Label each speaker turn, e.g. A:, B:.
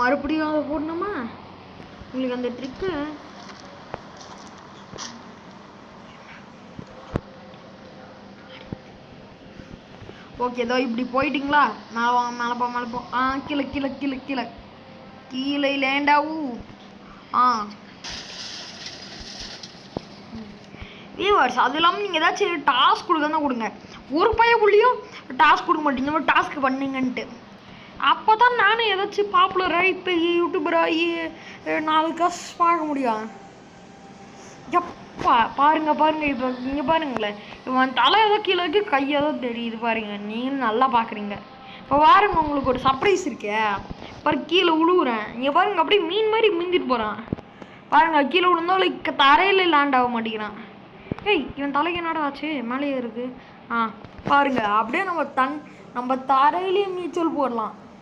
A: மறுபடியும் அதை போடணுமா உங்களுக்கு அந்த ட்ரிக்கு? ஓகே ஏதோ இப்படி போயிட்டீங்களா? மேலே போ கீழே கீழே கீழே கீழே கீழே லேண்டாவு. வியூவர்ஸ் அது இல்லாமல் நீங்கள் ஏதாச்சும் டாஸ்க் கொடுக்க கொடுங்க. ஒரு பையன் டாஸ்க் கொடுக்க மாட்டீங்க. இந்த மாதிரி டாஸ்க் பண்ணீங்கன்ட்டு அப்போ தான் நானும் ஏதாச்சும் பாப்புலராகி இப்போ யூடியூபராகி 4 காசு பார்க்க முடியும். எப்பா பாருங்க இப்போ இங்கே பாருங்களேன், இவன் தலை ஏதோ கீழே இருக்கு, கை ஏதோ தெரியுது பாருங்க. நீங்கள் நல்லா பார்க்குறீங்க. இப்போ பாருங்க உங்களுக்கு ஒரு சர்ப்ரைஸ் இருக்கே. பாரு கீழே விழுவுறேன். இங்கே பாருங்க அப்படியே மீன் மாதிரி மிந்திட்டு போகிறான் பாருங்க. கீழே விழுந்தாலும் தரையில் லேண்ட் ஆக மாட்டேங்கிறான். ஏய் இவன் தலைக்கு என்னடா ஆச்சு? மேலேயே இருக்கு. பாருங்க அப்படியே நம்ம தரையிலேயே நீச்சல் போடலாம்.